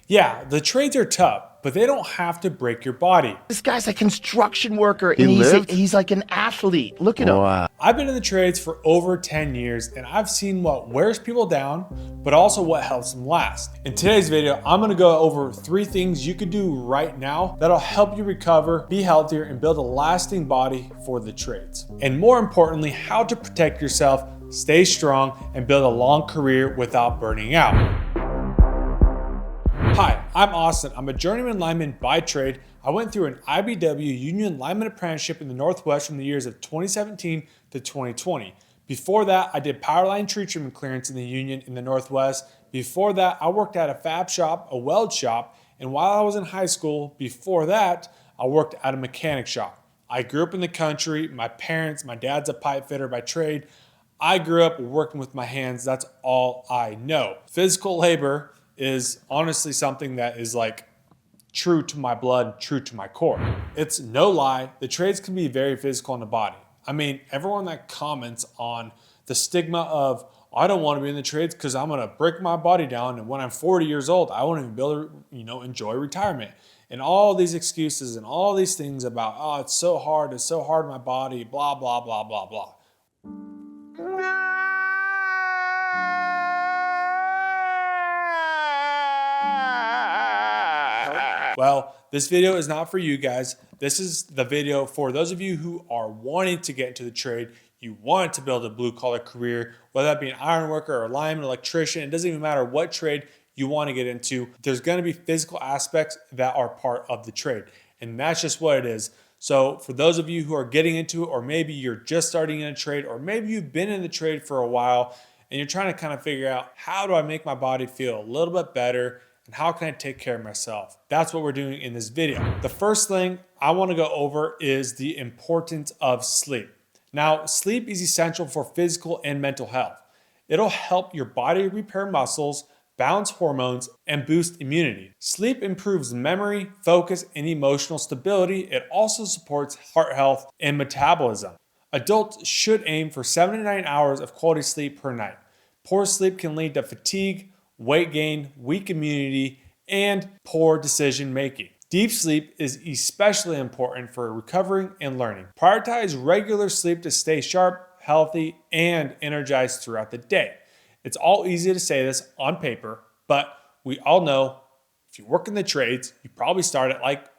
Yeah, the trades are tough, but they don't have to break your body. This guy's a construction worker, and He lived? he's like an athlete. Look at him. Wow. I've been in the trades for over 10 years and I've seen what wears people down, but also what helps them last. In today's video, I'm gonna go over 3 things you could do right now that'll help you recover, be healthier, and build a lasting body for the trades. And more importantly, how to protect yourself, stay strong, and build a long career without burning out. Hi, I'm Austin. I'm a journeyman lineman by trade. I went through an IBW union lineman apprenticeship in the Northwest from the years of 2017 to 2020. Before that, I did power line tree trimming clearance in the union in the Northwest. Before that, I worked at a fab shop, a weld shop, and while I was in high school, before that, I worked at a mechanic shop. I grew up in the country. My dad's a pipe fitter by trade. I grew up working with my hands. That's all I know. Physical labor is honestly something that is like true to my blood, true to my core. It's no lie, the trades can be very physical on the body. I mean, everyone that comments on the stigma of, I don't want to be in the trades because I'm gonna break my body down, and when I'm 40 years old, I won't even be able to, enjoy retirement. And all these excuses and all these things about, oh, it's so hard on my body, blah, blah, blah, blah, blah. Well, this video is not for you guys. This is the video for those of you who are wanting to get into the trade. You want to build a blue collar career, whether that be an iron worker or a lineman, electrician. It doesn't even matter what trade you want to get into. There's going to be physical aspects that are part of the trade, and that's just what it is. So for those of you who are getting into it, or maybe you're just starting in a trade, or maybe you've been in the trade for a while and you're trying to kind of figure out, how do I make my body feel a little bit better? And how can I take care of myself? That's what we're doing in this video. The first thing I want to go over is the importance of sleep. Now, sleep is essential for physical and mental health. It'll help your body repair muscles, balance hormones, and boost immunity. Sleep improves memory, focus, and emotional stability. It also supports heart health and metabolism. Adults should aim for 7 to 9 hours of quality sleep per night. Poor sleep can lead to fatigue, weight gain, weak immunity, and poor decision making. Deep sleep is especially important for recovering and learning. Prioritize regular sleep to stay sharp, healthy, and energized throughout the day. It's all easy to say this on paper, but we all know if you work in the trades, you probably start at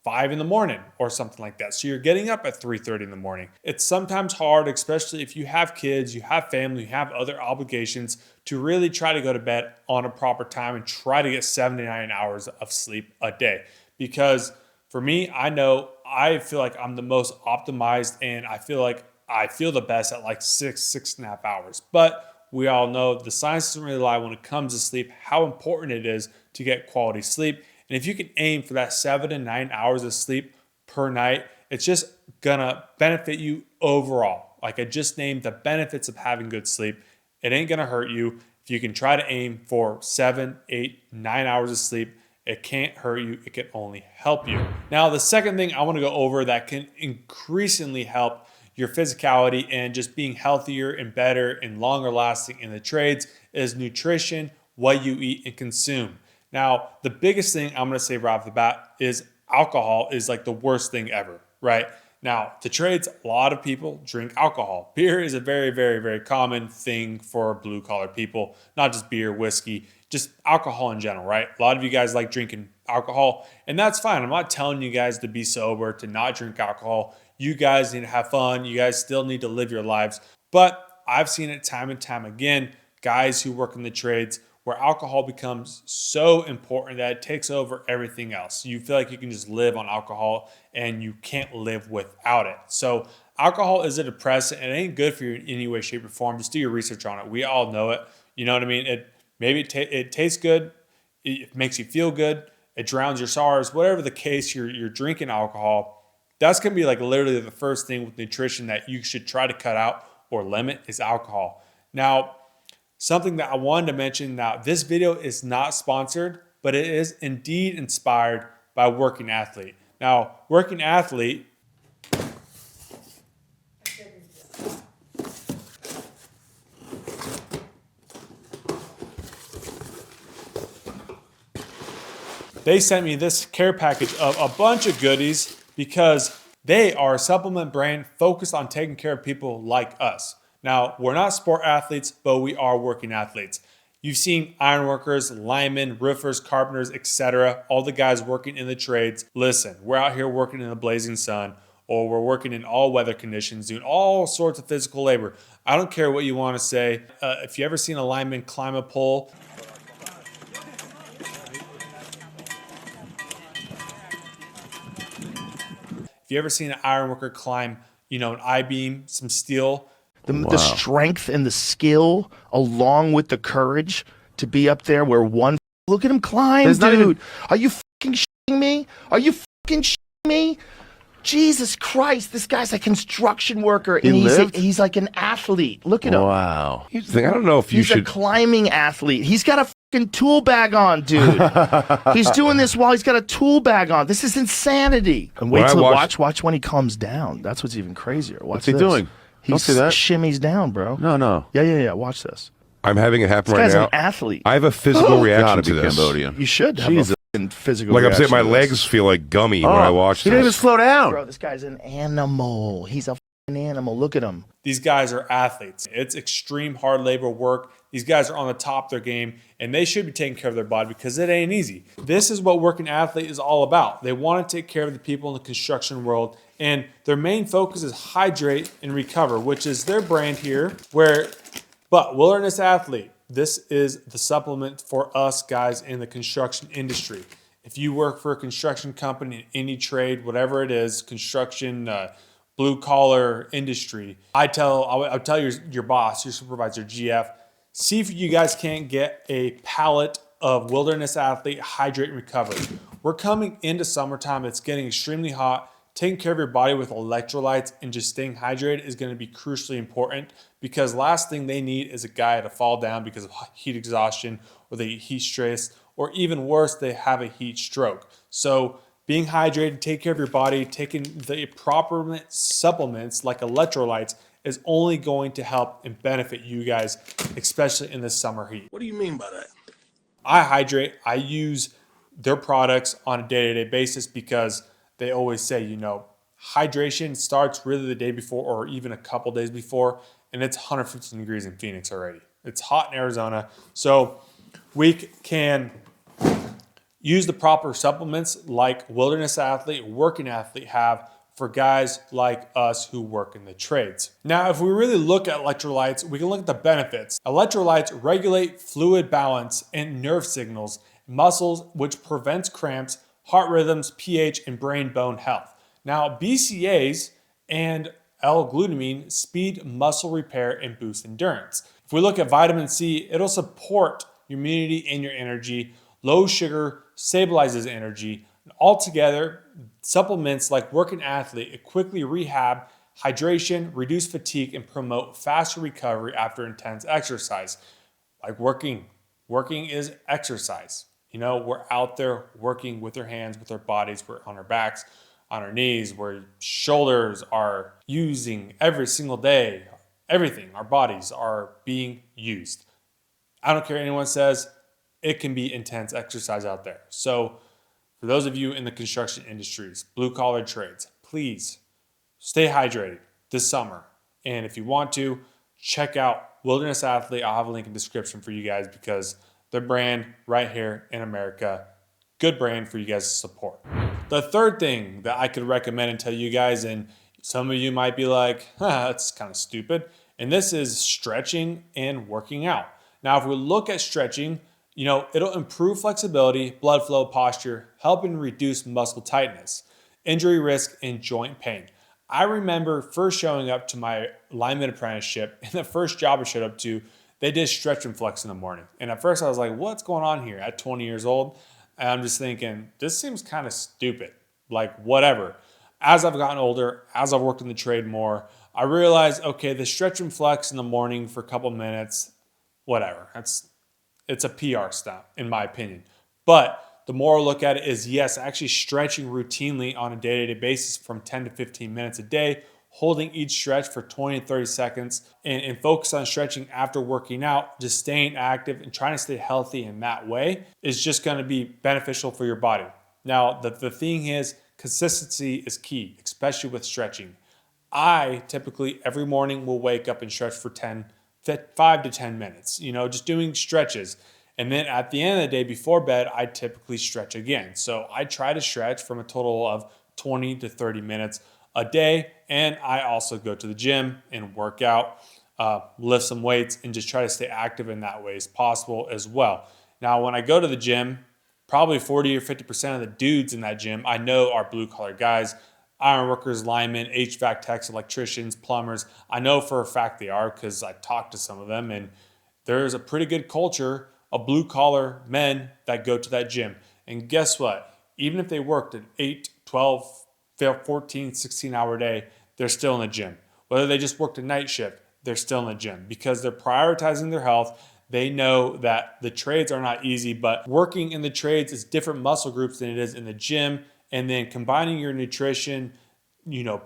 5 in the morning or something like that. So you're getting up at 3:30 in the morning. It's sometimes hard, especially if you have kids, you have family, you have other obligations, to really try to go to bed on a proper time and try to get 7 to 9 hours of sleep a day. Because for me, I feel like I'm the most optimized, and I feel the best at like 6.5 hours. But we all know the science doesn't really lie when it comes to sleep, how important it is to get quality sleep. And if you can aim for that 7 to 9 hours of sleep per night, it's just gonna benefit you overall. Like I just named the benefits of having good sleep. It ain't gonna hurt you. If you can try to aim for 7, 8, 9 hours of sleep, it can't hurt you, it can only help you. Now, the second thing I wanna go over that can increasingly help your physicality and just being healthier and better and longer lasting in the trades is nutrition, what you eat and consume. Now, the biggest thing I'm gonna say right off the bat is alcohol is like the worst thing ever, right? Now, the trades, a lot of people drink alcohol. Beer is a very, very, very common thing for blue collar people, not just beer, whiskey, just alcohol in general, right? A lot of you guys like drinking alcohol, and that's fine. I'm not telling you guys to be sober, to not drink alcohol. You guys need to have fun. You guys still need to live your lives. But I've seen it time and time again, guys who work in the trades, where alcohol becomes so important that it takes over everything else. You feel like you can just live on alcohol and you can't live without it. So alcohol is a depressant and it ain't good for you in any way, shape, or form. Just do your research on it. We all know it. You know what I mean? It tastes good. It makes you feel good. It drowns your sorrows. Whatever the case, you're drinking alcohol. That's going to be like literally the first thing with nutrition that you should try to cut out or limit is alcohol. Now, something that I wanted to mention, now this video is not sponsored, but it is indeed inspired by Working Athlete. Now, Working Athlete They sent me this care package of a bunch of goodies because they are a supplement brand focused on taking care of people like us. Now, we're not sport athletes, but we are working athletes. You've seen ironworkers, linemen, roofers, carpenters, etc. All the guys working in the trades. Listen, we're out here working in the blazing sun, or we're working in all weather conditions, doing all sorts of physical labor. I don't care what you want to say. If you ever seen a lineman climb a pole, if you ever seen an ironworker climb, an I-beam, some steel, The strength and the skill, along with the courage to be up there where look at him climb, dude. Are you fucking shitting me? Are you fucking shitting me? Jesus Christ, this guy's a construction worker, and he's like an athlete. Look at him. Wow. Here's the thing, I don't know if you He's a climbing athlete. He's got a fucking tool bag on, dude. He's doing this while he's got a tool bag on. This is insanity. And wait till watch when he comes down. That's what's even crazier. What's he doing? He shimmies down, bro. No. Yeah. Watch this. I'm having it happen This right guy's now. an athlete. I have a physical reaction Gotta to be this. Cambodian. You should have a fucking physical Like I'm reaction saying, my to this. legs feel like gummy when I watch He didn't even this. slow down. Bro, this guy's an animal. He's a fucking animal. Look at him. these guys are athletes. It's extreme hard labor work. These guys are on the top of their game, and they should be taking care of their body because it ain't easy. This is what working athlete is all about. They want to take care of the people in the construction world, and their main focus is hydrate and recover, which is their brand here. But Wilderness Athlete, this is the supplement for us guys in the construction industry. If you work for a construction company in any trade, whatever it is, construction, blue collar industry, I'll tell your boss, your supervisor, GF, see if you guys can't get a pallet of Wilderness Athlete Hydrate and Recover. We're coming into summertime. It's getting extremely hot. Taking care of your body with electrolytes and just staying hydrated is going to be crucially important, because last thing they need is a guy to fall down because of heat exhaustion or they get heat stress, or even worse, they have a heat stroke. So being hydrated, take care of your body, taking the proper supplements like electrolytes is only going to help and benefit you guys, especially in the summer heat. What do you mean by that? I hydrate. I use their products on a day-to-day basis because they always say, hydration starts really the day before or even a couple days before, and it's 115 degrees in Phoenix already. It's hot in Arizona. So we can use the proper supplements like Wilderness Athlete, Working Athlete have for guys like us who work in the trades. Now, if we really look at electrolytes, we can look at the benefits. Electrolytes regulate fluid balance and nerve signals, muscles, which prevents cramps, heart rhythms, pH, and brain-bone health. Now, BCAAs and L-glutamine speed muscle repair and boost endurance. If we look at vitamin C, it'll support your immunity and your energy. Low sugar stabilizes energy. Altogether, supplements like Working Athlete quickly rehab, hydration, reduce fatigue, and promote faster recovery after intense exercise. Like working is exercise. We're out there working with our hands, with our bodies, we're on our backs, on our knees, where shoulders are using every single day. Everything, our bodies are being used. I don't care what anyone says, it can be intense exercise out there. So for those of you in the construction industries, blue collar trades, please stay hydrated this summer. And if you want to, check out Wilderness Athlete. I'll have a link in the description for you guys because their brand right here in America, good brand for you guys to support. The third thing that I could recommend and tell you guys, and some of you might be like, that's kind of stupid, and this is stretching and working out. Now, if we look at stretching, it'll improve flexibility, blood flow, posture, helping reduce muscle tightness, injury risk, and joint pain. I remember first showing up to my lineman apprenticeship, and the first job I showed up to, they did stretch and flex in the morning. And at first I was like, what's going on here at 20 years old? And I'm just thinking, this seems kind of stupid, like whatever. As I've gotten older, as I've worked in the trade more, I realized, okay, the stretch and flex in the morning for a couple minutes, whatever. It's a PR stunt, in my opinion. But the more I look at it is, yes, actually stretching routinely on a day-to-day basis from 10 to 15 minutes a day holding each stretch for 20 to 30 seconds and focus on stretching after working out, just staying active and trying to stay healthy in that way is just going to be beneficial for your body. Now, the thing is, consistency is key, especially with stretching. I typically every morning will wake up and stretch for 5 to 10 minutes, just doing stretches. And then at the end of the day before bed, I typically stretch again. So I try to stretch from a total of 20 to 30 minutes a day. And I also go to the gym and work out, lift some weights, and just try to stay active in that way as possible as well. Now, when I go to the gym, probably 40 or 50% of the dudes in that gym I know are blue collar guys, iron workers, linemen, HVAC techs, electricians, plumbers. I know for a fact they are because I talked to some of them, and there's a pretty good culture of blue collar men that go to that gym. And guess what? Even if they worked an 8, 12, 14, 16-hour day, they're still in the gym. Whether they just worked a night shift, they're still in the gym because they're prioritizing their health. They know that the trades are not easy, but working in the trades is different muscle groups than it is in the gym. And then combining your nutrition,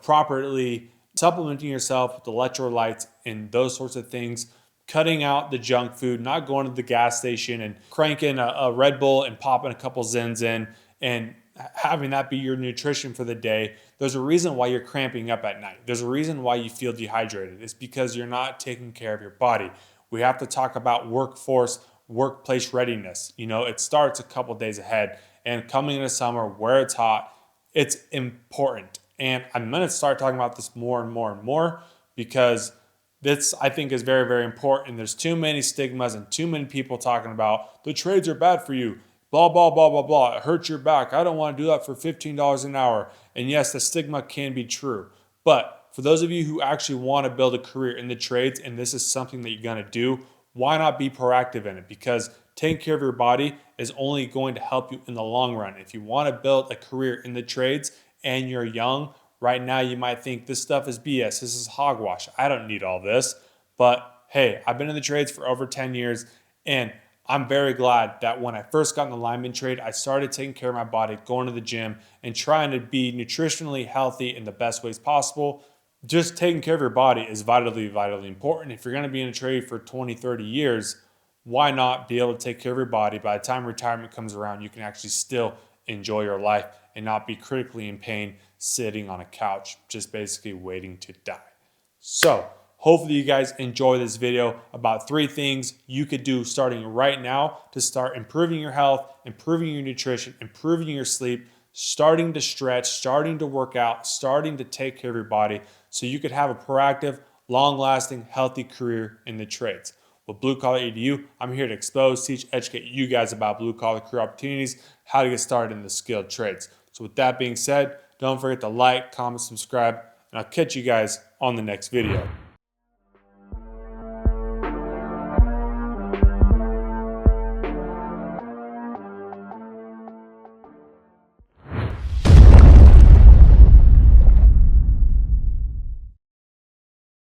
properly, supplementing yourself with electrolytes and those sorts of things, cutting out the junk food, not going to the gas station and cranking a Red Bull and popping a couple Zins in and having that be your nutrition for the day. There's a reason why you're cramping up at night. There's a reason why you feel dehydrated. It's because you're not taking care of your body. We have to talk about workplace readiness. It starts a couple days ahead, and coming into summer where it's hot, it's important. And I'm going to start talking about this more and more and more because this, I think, is very, very important. There's too many stigmas and too many people talking about the trades are bad for you, blah, blah, blah, blah, blah. It hurts your back. I don't want to do that for $15 an hour. And yes, the stigma can be true. But for those of you who actually want to build a career in the trades, and this is something that you're going to do, why not be proactive in it? Because taking care of your body is only going to help you in the long run. If you want to build a career in the trades and you're young, right now you might think this stuff is BS. This is hogwash. I don't need all this. But hey, I've been in the trades for over 10 years, and I'm very glad that when I first got in the lineman trade, I started taking care of my body, going to the gym, and trying to be nutritionally healthy in the best ways possible. Just taking care of your body is vitally, vitally important. If you're going to be in a trade for 20, 30 years, why not be able to take care of your body? By the time retirement comes around, you can actually still enjoy your life and not be critically in pain sitting on a couch, just basically waiting to die. So hopefully you guys enjoy this video about 3 things you could do starting right now to start improving your health, improving your nutrition, improving your sleep, starting to stretch, starting to work out, starting to take care of your body so you could have a proactive, long-lasting, healthy career in the trades. With Blue Collar Edu, I'm here to expose, teach, educate you guys about blue-collar career opportunities, how to get started in the skilled trades. So with that being said, don't forget to like, comment, subscribe, and I'll catch you guys on the next video.